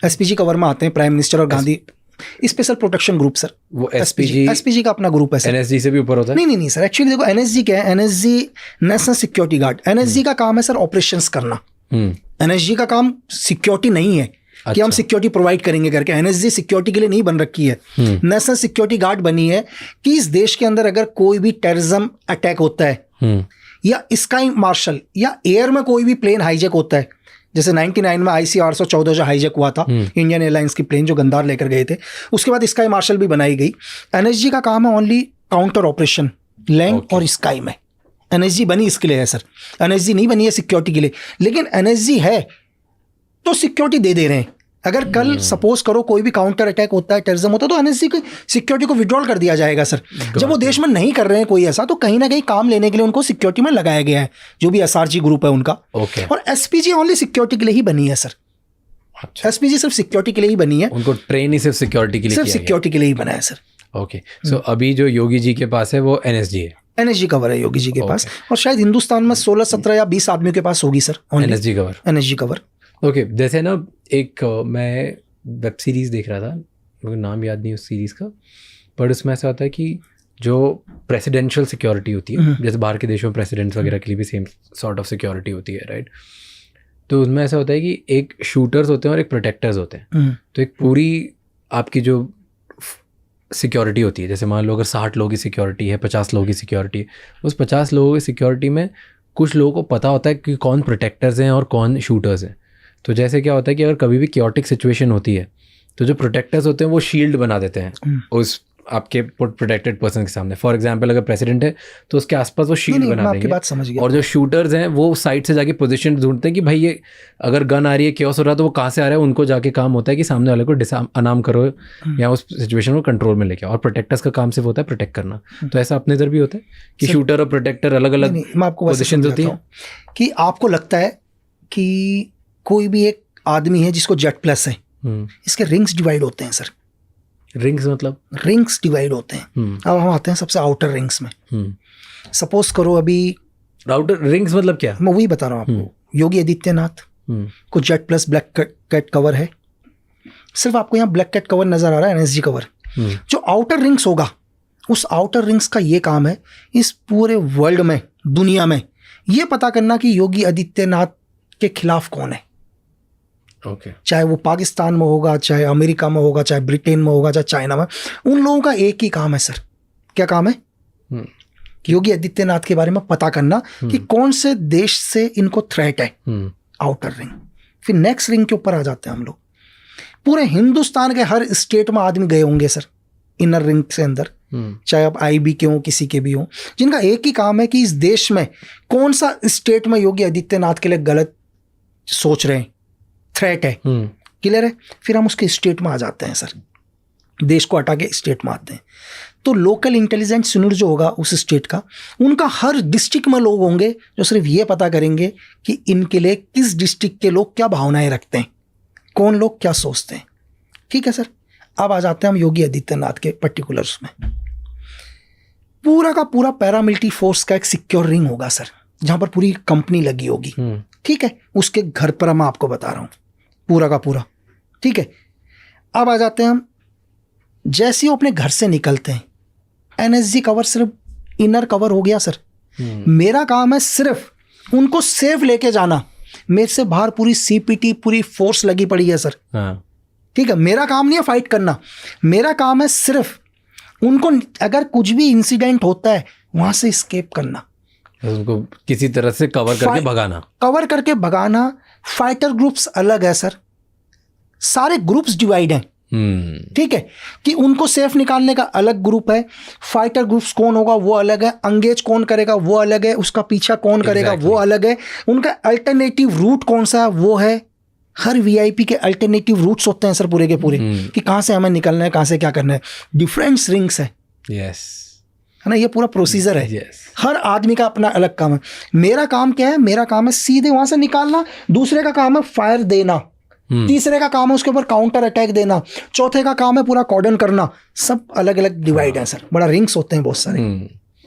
SPG cover में आते हैं प्राइम मिनिस्टर और Gandhi special protection group sir. वो एसपीजी का अपना ग्रुप है सर। एनएसजी से भी ऊपर होता है? नहीं सर, एक्चुअली देखो एनएसजी क्या है, NSG national security guard. NSG का काम है सर ऑपरेशंस करना। एनएसजी का काम सिक्योरिटी नहीं है कि हम सिक्योरिटी प्रोवाइड करेंगे करके। एनएसजी सिक्योरिटी के लिए नहीं बन रखी है, नेशनल सिक्योरिटी गार्ड बनी है कि इस देश के अंदर अगर कोई भी टेररिज्म अटैक होता है या स्काई मार्शल या एयर में कोई भी प्लेन हाईजैक होता है, जैसे 99 में IC-814 जो हाईजैक हुआ था इंडियन एयरलाइंस की प्लेन जो गंदार लेकर गए थे, उसके बाद स्काई मार्शल भी बनाई गई। एनएसजी का काम है ओनली काउंटर ऑपरेशन लैंड और स्काई में। एनएसजी बनी इसके लिए है सर, एनएसजी नहीं बनी है सिक्योरिटी के लिए। लेकिन एनएसजी है तो सिक्योरिटी दे रहे हैं। अगर कल सपोज करो कोई भी काउंटर अटैक होता है, टेररिज्म होता है, तो एनएसजी की सिक्योरिटी को विड्रॉल कर दिया जाएगा सर। जब वो देश में नहीं कर रहे हैं कोई ऐसा, तो कहीं ना कहीं काम लेने के लिए उनको सिक्योरिटी में लगाया गया है, जो भी एसआरजी ग्रुप है उनका। और एसपीजी ओनली सिक्योरिटी के लिए ही बनी है सर। एसपीजी सिर्फ सिक्योरिटी के लिए ही बनी है, उनको ट्रेन ही सिर्फ सिक्योरिटी के लिए, सिर्फ सिक्योरिटी के लिए ही बना है सर। ओके, सो अभी जो योगी जी के पास है वो एनएसजी है, एनएसजी कवर है योगी जी के पास। और शायद हिंदुस्तान में 16, 17 या 20 आदमियों के पास होगी sir NSG cover. NSG cover. Okay, जैसे ना एक मैं वेब सीरीज़ देख रहा था, मुझे नाम याद नहीं उस सीरीज़ का, पर उसमें ऐसा होता है कि जो प्रेसिडेंशियल सिक्योरिटी होती है, जैसे बाहर के देशों में प्रेसिडेंट्स वगैरह के लिए भी सेम सॉर्ट ऑफ सिक्योरिटी होती है, राइट? तो उसमें ऐसा होता है कि एक शूटर्स होते हैं और एक प्रोटेक्टर्स होते हैं। तो एक पूरी आपकी जो सिक्योरिटी होती है, जैसे मान लो अगर 60 लोगों की सिक्योरिटी है, 50 लोगों की सिक्योरिटी है, उस 50 लोगों की सिक्योरिटी में कुछ लोगों को पता होता है कि कौन प्रोटेक्टर्स हैं और कौन शूटर्स हैं। तो जैसे क्या होता है कि अगर कभी भी क्योटिक सिचुएशन होती है तो जो प्रोटेक्टर्स होते हैं वो शील्ड बना देते हैं उस आपके प्रोटेक्टेड पर्सन के सामने। फॉर एग्जांपल अगर प्रेसिडेंट है तो उसके आसपास वो शील्ड बना देंगे। बात समझ गया। और जो शूटर्स हैं वो साइड से जाके पोजीशन ढूंढते हैं कि भाई ये अगर गन आ रही है, क्योस हो रहा है, तो वो कहाँ से आ रहा है, उनको जाके काम होता है कि सामने वाले को अनाम करो या उस सिचुएशन को कंट्रोल में लेके आओ। और प्रोटेक्टर्स का काम सिर्फ होता है प्रोटेक्ट करना। तो ऐसा अपने इधर भी होता है कि शूटर और प्रोटेक्टर अलग अलग पोजिशन होती है। कि आपको लगता है कि कोई भी एक आदमी है जिसको जेट प्लस है, इसके रिंग्स डिवाइड होते हैं सर। रिंग्स मतलब? रिंग्स डिवाइड होते हैं। अब हम आते हैं सबसे आउटर रिंग्स में। सपोज करो अभी आउटर रिंग्स मतलब क्या? मैं वही बता रहा हूँ आपको। योगी आदित्यनाथ को Z plus black cat cover है। सिर्फ आपको यहाँ ब्लैक कैट कवर नजर आ रहा है, एनएसजी कवर। जो आउटर रिंग्स होगा, उस आउटर रिंग्स का ये काम है इस पूरे वर्ल्ड में, दुनिया में ये पता करना कि योगी आदित्यनाथ के खिलाफ कौन है। चाहे वो पाकिस्तान में होगा, चाहे अमेरिका में होगा, चाहे ब्रिटेन में होगा, चाहे चाइना में, उन लोगों का एक ही काम है सर। क्या काम है? कि योगी आदित्यनाथ के बारे में पता करना कि कौन से देश से इनको थ्रेट है। Outer ring. फिर नेक्स्ट रिंग के ऊपर आ जाते हैं हम लोग। पूरे हिंदुस्तान के हर स्टेट में आदमी गए होंगे सर इनर रिंग से अंदर, चाहे आप IB के हो, किसी के भी हो, जिनका एक ही काम है कि इस देश में कौन सा स्टेट में योगी आदित्यनाथ के लिए गलत सोच रहे हैं, थ्रेट है। क्लियर है? फिर हम उसके स्टेट में आ जाते हैं सर, देश को हटा के स्टेट में आते हैं। तो लोकल इंटेलिजेंस यूनिट जो होगा उस स्टेट का, उनका हर डिस्ट्रिक्ट में लोग होंगे जो सिर्फ ये पता करेंगे कि इनके लिए किस डिस्ट्रिक्ट के लोग क्या भावनाएं रखते हैं, कौन लोग क्या सोचते हैं। ठीक है सर। अब आ जाते हैं हम योगी आदित्यनाथ के पर्टिकुलर्स में। पूरा का पूरा पैरामिलिट्री फोर्स का एक सिक्योर रिंग होगा सर, जहां पर पूरी कंपनी लगी होगी। ठीक है? उसके घर पर मैं आपको बता रहा हूं पूरा का पूरा। ठीक है? अब आ जाते हैं हम, जैसे ही वो अपने घर से निकलते हैं, एनएसजी कवर सिर्फ इनर कवर हो गया सर। मेरा काम है सिर्फ उनको सेफ लेके जाना। मेरे से बाहर पूरी CPT पूरी फोर्स लगी पड़ी है सर। ठीक है? मेरा काम नहीं है फाइट करना, मेरा काम है सिर्फ उनको अगर कुछ भी इंसिडेंट होता है वहां से एस्केप करना, उनको किसी तरह से कवर करके भगाना। फाइटर ग्रुप्स अलग है सर, सारे ग्रुप्स डिवाइड हैं। ठीक है? कि उनको सेफ निकालने का अलग ग्रुप है, फाइटर ग्रुप्स कौन होगा वो अलग है, अंगेज कौन करेगा वो अलग है, उसका पीछा कौन करेगा वो अलग है, उनका अल्टरनेटिव रूट कौन सा है वो है। हर VIP के अल्टरनेटिव रूट्स होते हैं सर पूरे के पूरे, कि कहाँ से हमें निकलना है, कहाँ से क्या करना है। डिफरेंट रिंग्स है। है ना? ये पूरा प्रोसीजर है। हर आदमी का अपना अलग काम है। मेरा काम क्या है? मेरा काम है सीधे वहां से निकालना। दूसरे का काम है फायर देना। तीसरे का काम है उसके ऊपर काउंटर अटैक देना। चौथे का काम है पूरा कॉर्डन करना। सब अलग अलग डिवाइड है सर, बड़ा रिंग्स होते हैं बहुत सारे।